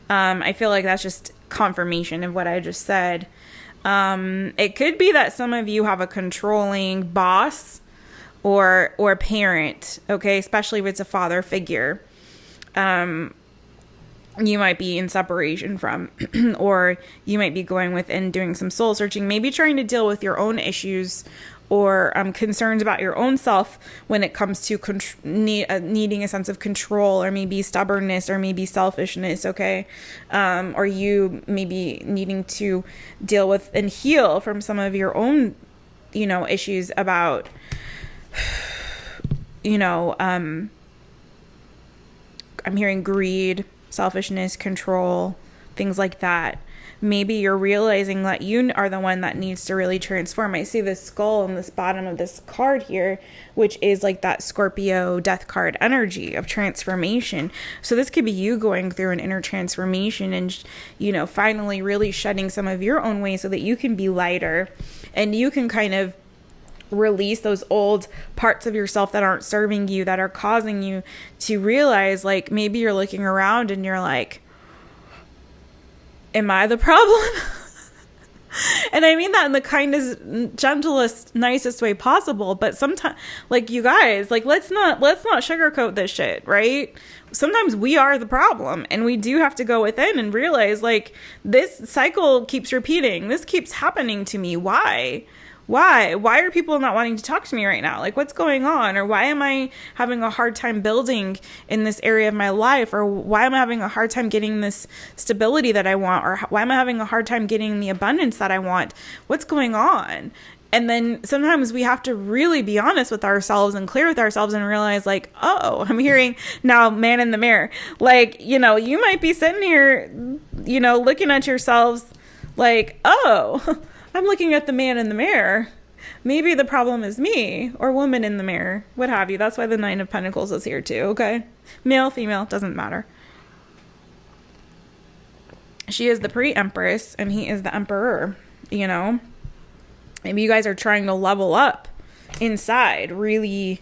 I feel like that's just confirmation of what I just said. It could be that some of you have a controlling boss or parent, okay, especially if it's a father figure. You might be in separation from, or you might be going within doing some soul searching, maybe trying to deal with your own issues or concerns about your own self when it comes to needing a sense of control, or maybe stubbornness, or maybe selfishness, okay? Or you maybe needing to deal with and heal from some of your own, issues about you know, I'm hearing greed, selfishness, control, things like that. Maybe you're realizing that you are the one that needs to really transform. I see this skull in this bottom of this card here, which is like that Scorpio death card energy of transformation. So this could be you going through an inner transformation and, you know, finally really shedding some of your own ways so that you can be lighter and you can kind of release those old parts of yourself that aren't serving you, that are causing you to realize, like, maybe you're looking around and you're like, am I the problem? And I mean that in the kindest, gentlest, nicest way possible. But sometimes, like, you guys, like, let's not sugarcoat this shit, right? Sometimes we are the problem, and we do have to go within and realize, like, this cycle keeps repeating. This keeps happening to me. Why? Why are people not wanting to talk to me right now? Like, what's going on? Or why am I having a hard time building in this area of my life? Or why am I having a hard time getting this stability that I want? Or why am I having a hard time getting the abundance that I want? What's going on? And then sometimes we have to really be honest with ourselves and clear with ourselves and realize, like, oh, I'm hearing now man in the mirror. Like, you know, you might be sitting here, you know, looking at yourselves like, oh, I'm looking at the man in the mirror. Maybe the problem is me, or woman in the mirror, what have you. That's why the Nine of Pentacles is here too, okay? Male, female, doesn't matter. She is the pre-empress, and he is the emperor, you know? Maybe you guys are trying to level up inside, really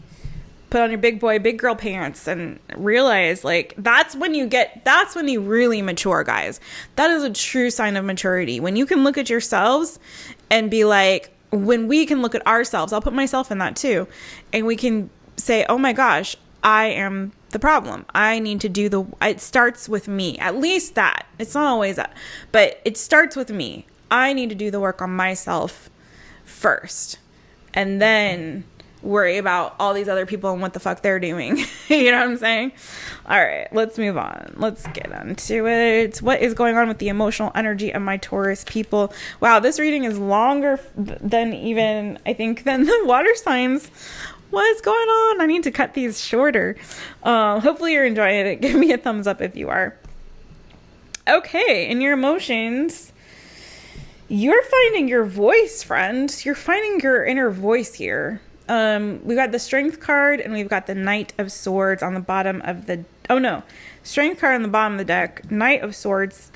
put on your big boy, big girl pants and realize, like, that's when you really mature, guys. That is a true sign of maturity. When you can look at yourselves and be like, when we can look at ourselves, I'll put myself in that too. And we can say, oh my gosh, I am the problem. I need to it starts with me. At least that. It's not always that, but it starts with me. I need to do the work on myself first. And then worry about all these other people and what the fuck they're doing. You know what I'm saying? All right, let's move on. Let's get into it. What is going on with the emotional energy of my Taurus people? Wow, this reading is longer than even, I think, than the water signs. What's going on? I need to cut these shorter. Hopefully you're enjoying it. Give me a thumbs up if you are. Okay, in your emotions, you're finding your voice, friend. You're finding your inner voice here. We've got the Strength card and we've got the Knight of Swords on the bottom of the, Strength card on the bottom of the deck. Knight of Swords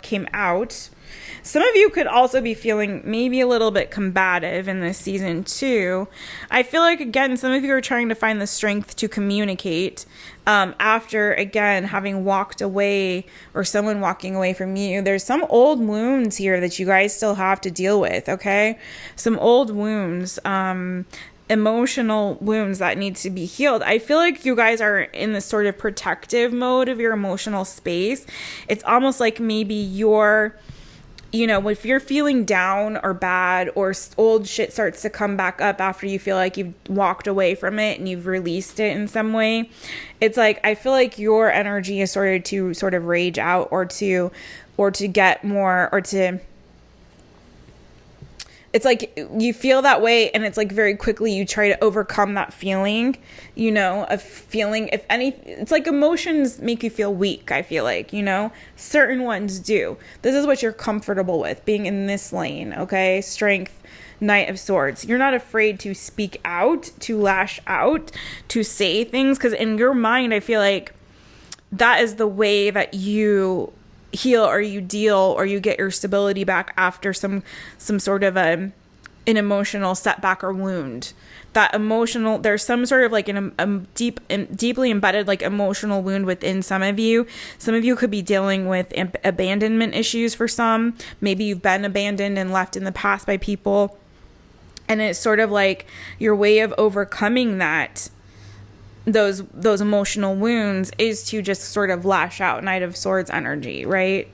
came out. Some of you could also be feeling maybe a little bit combative in this season too. I feel like, again, some of you are trying to find the strength to communicate after, again, having walked away or someone walking away from you. There's some old wounds here that you guys still have to deal with, okay? Some old wounds, emotional wounds that need to be healed. I feel like you guys are in this sort of protective mode of your emotional space. It's almost like maybe you're, you know, if you're feeling down or bad or old shit starts to come back up after you feel like you've walked away from it and you've released it in some way, it's like, I feel like your energy is to sort of rage out or to get more, or to, it's like you feel that way and it's like very quickly you try to overcome that feeling, you know, of feeling, if any, it's like emotions make you feel weak, I feel like, you know, certain ones do. This is what you're comfortable with, being in this lane, okay? Strength, Knight of Swords. You're not afraid to speak out, to lash out, to say things, because in your mind, I feel like that is the way that you heal or you deal or you get your stability back after some sort of an emotional setback or wound. That emotional, there's some sort of like deeply embedded like emotional wound within some of you. Some of you could be dealing with abandonment issues for some. Maybe you've been abandoned and left in the past by people. And it's sort of like your way of overcoming that, those emotional wounds, is to just sort of lash out. Knight of Swords energy, right?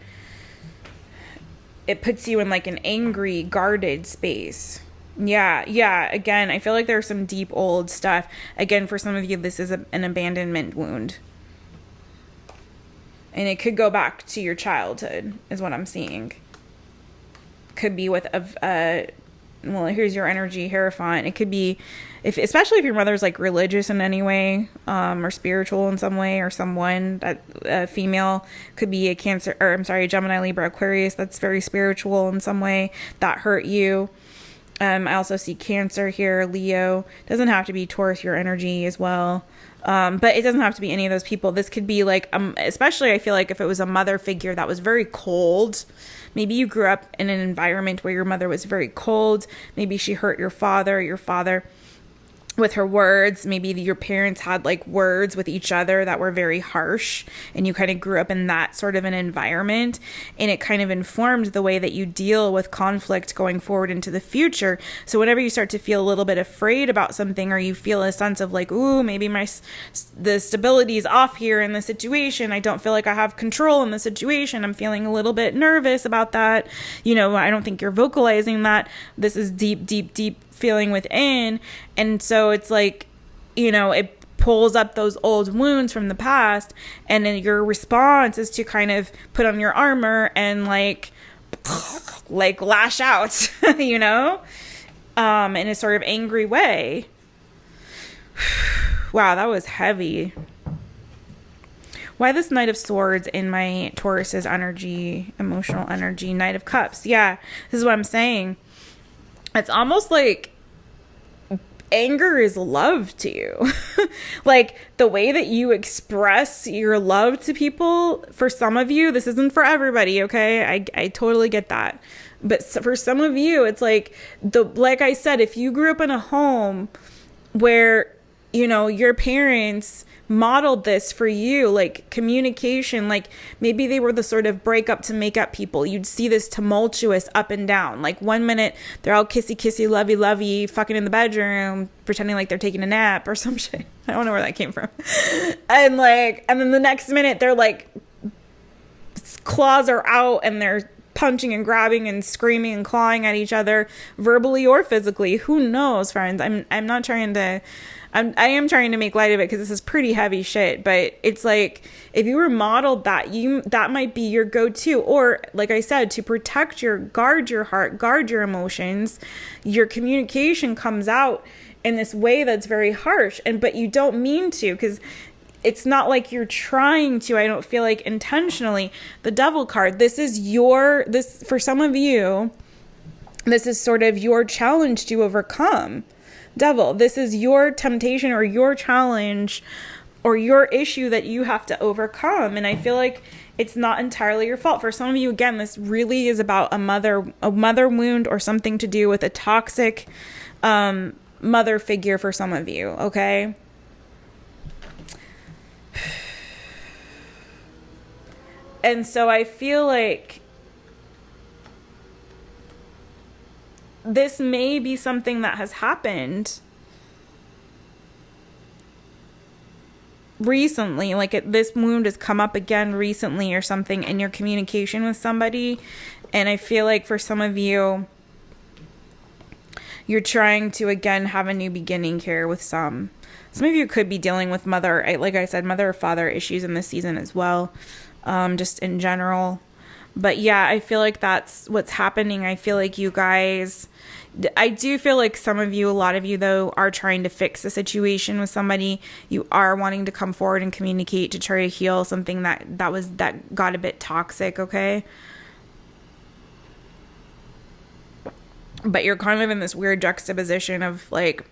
It puts you in like an angry, guarded space. Yeah. Again, I feel like there's some deep old stuff. Again, for some of you, this is an abandonment wound. And it could go back to your childhood, is what I'm seeing. Could be with well, here's your energy, Hierophant. It could be, especially if your mother's like religious in any way, or spiritual in some way, or someone that female could be a Cancer, or I'm sorry, Gemini, Libra, Aquarius that's very spiritual in some way that hurt you. I also see Cancer here, Leo. Doesn't have to be Taurus, your energy as well. But it doesn't have to be any of those people. This could be like, especially I feel like if it was a mother figure that was very cold. Maybe you grew up in an environment where your mother was very cold. Maybe she hurt your father with her words. Maybe your parents had like words with each other that were very harsh, and you kind of grew up in that sort of an environment, and it kind of informed the way that you deal with conflict going forward into the future. So whenever you start to feel a little bit afraid about something, or you feel a sense of like, ooh, maybe the stability is off here in the situation, I don't feel like I have control in the situation, I'm feeling a little bit nervous about that, I don't think you're vocalizing that. This is deep feeling within, and so it's like, it pulls up those old wounds from the past, and then your response is to kind of put on your armor and like lash out, in a sort of angry way. Wow, that was heavy. Why this Knight of Swords in my Taurus's energy, emotional energy? Knight of Cups. Yeah, this is what I'm saying. It's almost like anger is love to you. Like the way that you express your love to people, for some of you, this isn't for everybody, okay? I totally get that. But for some of you, it's like, like I said, if you grew up in a home where, your parents modeled this for you, like communication, like maybe they were the sort of break up to make up people. You'd see this tumultuous up and down. Like one minute they're all kissy, lovey, fucking in the bedroom, pretending like they're taking a nap or some shit. I don't know where that came from. And then the next minute they're like, claws are out and they're punching and grabbing and screaming and clawing at each other, verbally or physically. Who knows, friends? I'm not trying to. I am trying to make light of it because this is pretty heavy shit, but it's like, if you were modeled that might be your go-to, or like I said, to guard your heart, guard your emotions, your communication comes out in this way that's very harsh, but you don't mean to, because it's not like you're trying to, I don't feel like intentionally. The Devil card, this for some of you, this is sort of your challenge to overcome. Devil, this is your temptation or your challenge or your issue that you have to overcome. And I feel like it's not entirely your fault. For some of you, again, this really is about a mother wound or something to do with a toxic mother figure for some of you, okay? And so I feel like this may be something that has happened recently, like this wound has come up again recently or something in your communication with somebody. And I feel like for some of you, you're trying to, again, have a new beginning here with some of you could be dealing with mother or father issues in this season as well, just in general. But yeah, I feel like that's what's happening. I feel like you guys, I do feel like some of you, a lot of you though, are trying to fix the situation with somebody. You are wanting to come forward and communicate to try to heal something that got a bit toxic, okay? But you're kind of in this weird juxtaposition of like,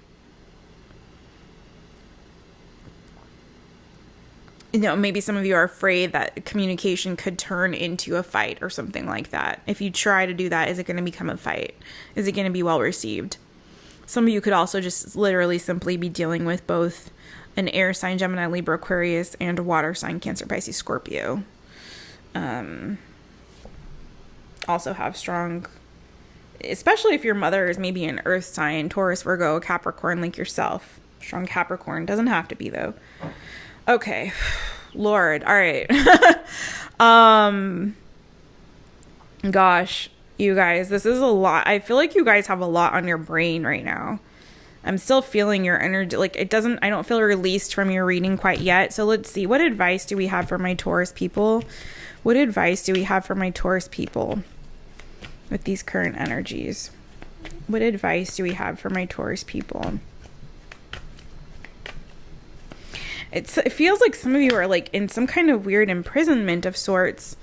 maybe some of you are afraid that communication could turn into a fight or something like that. If you try to do that, is it going to become a fight? Is it going to be well received? Some of you could also just literally simply be dealing with both an air sign, Gemini, Libra, Aquarius, and a water sign, Cancer, Pisces, Scorpio. Also have strong, especially if your mother is maybe an earth sign, Taurus, Virgo, Capricorn, like yourself. Strong Capricorn. Doesn't have to be though. Okay, Lord. All right. Gosh, you guys, this is a lot. I feel like you guys have a lot on your brain right now. I'm still feeling your energy. Like I don't feel released from your reading quite yet. So let's see. What advice do we have for my Taurus people? What advice do we have for my Taurus people with these current energies? What advice do we have for my Taurus people? It feels like some of you are like in some kind of weird imprisonment of sorts.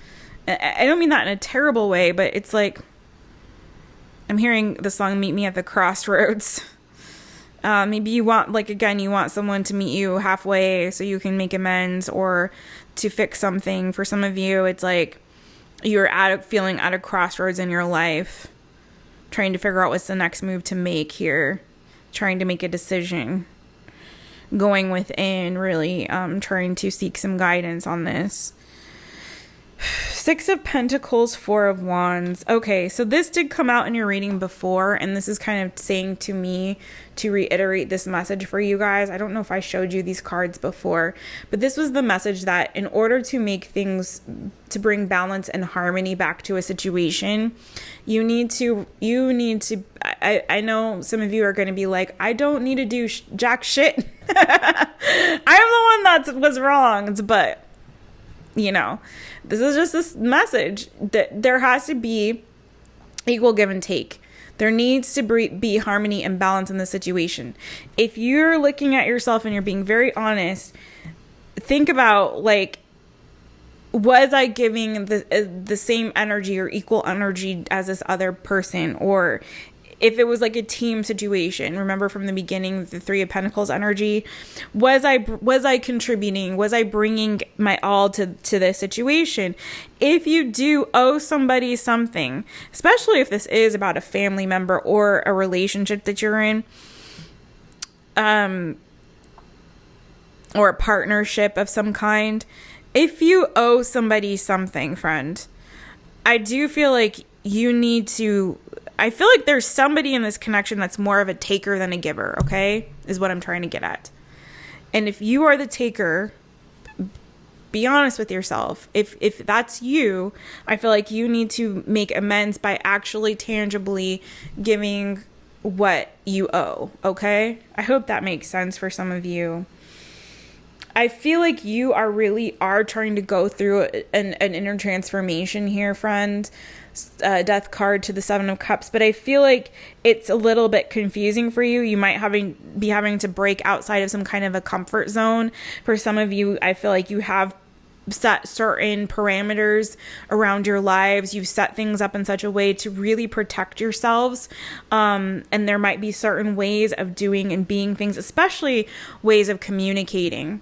I don't mean that in a terrible way, but it's like I'm hearing the song Meet Me at the Crossroads. Maybe you want, like, again, you want someone to meet you halfway so you can make amends or to fix something. For some of you, it's like you're feeling at a crossroads in your life, trying to figure out what's the next move to make here, trying to make a decision, going within, really trying to seek some guidance on this. Six of Pentacles, Four of Wands. Okay, so this did come out in your reading before, and this is kind of saying to me to reiterate this message for you guys. I don't know if I showed you these cards before, but this was the message that in order to make things, to bring balance and harmony back to a situation, you need to, I know some of you are going to be like, I don't need to do jack shit. I'm the one that was wrong, but you know, this is just this message that there has to be equal give and take. There needs to be harmony and balance in the situation. If you're looking at yourself and you're being very honest, think about, like, was I giving the same energy or equal energy as this other person? Or if it was like a team situation, remember from the beginning, the Three of Pentacles energy, was I contributing? Was I bringing my all to this situation? If you do owe somebody something, especially if this is about a family member or a relationship that you're in, or a partnership of some kind, if you owe somebody something, friend, I do feel like you need to, I feel like there's somebody in this connection that's more of a taker than a giver, okay? Is what I'm trying to get at. And if you are the taker, be honest with yourself. If that's you, I feel like you need to make amends by actually tangibly giving what you owe, okay? I hope that makes sense for some of you. I feel like you are trying to go through an inner transformation here, friend. Death card to the Seven of Cups, but I feel like it's a little bit confusing for you. You might be having to break outside of some kind of a comfort zone. For some of you, I feel like you have set certain parameters around your lives. You've set things up in such a way to really protect yourselves. And there might be certain ways of doing and being things, especially ways of communicating,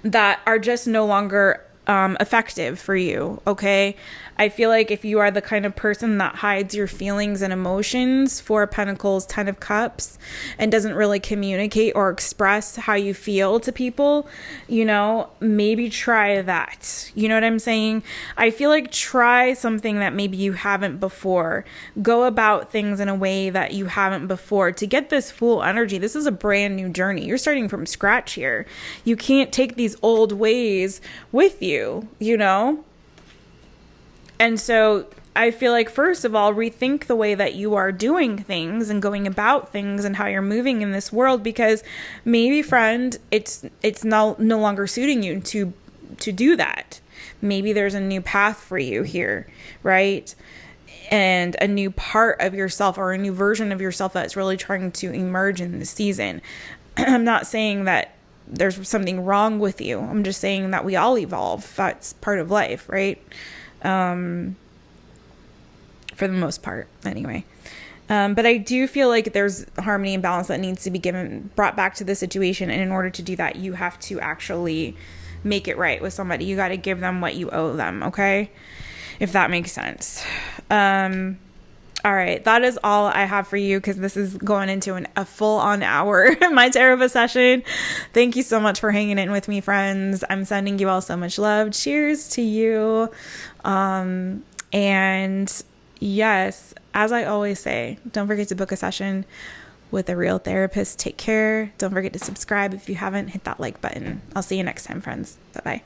that are just no longer effective for you, okay? I feel like if you are the kind of person that hides your feelings and emotions, Four of Pentacles, Ten of Cups, and doesn't really communicate or express how you feel to people, you know, maybe try that. You know what I'm saying? I feel like try something that maybe you haven't before. Go about things in a way that you haven't before to get this full energy. This is a brand new journey. You're starting from scratch here. You can't take these old ways with you, you know? And so I feel like, first of all, rethink the way that you are doing things and going about things and how you're moving in this world, because maybe, friend, it's no longer suiting you to do that. Maybe there's a new path for you here, right? And a new part of yourself or a new version of yourself that's really trying to emerge in this season. I'm not saying that there's something wrong with you. I'm just saying that we all evolve. That's part of life, right? For the most part, anyway. But I do feel like there's harmony and balance that needs to be brought back to the situation. And in order to do that, you have to actually make it right with somebody. You got to give them what you owe them. Okay. If that makes sense. All right. That is all I have for you, because this is going into a full-on hour My Taropist session. Thank you so much for hanging in with me, friends. I'm sending you all so much love. Cheers to you. And yes, as I always say, don't forget to book a session with a real therapist. Take care. Don't forget to subscribe if you haven't. Hit that like button. I'll see you next time, friends. Bye-bye.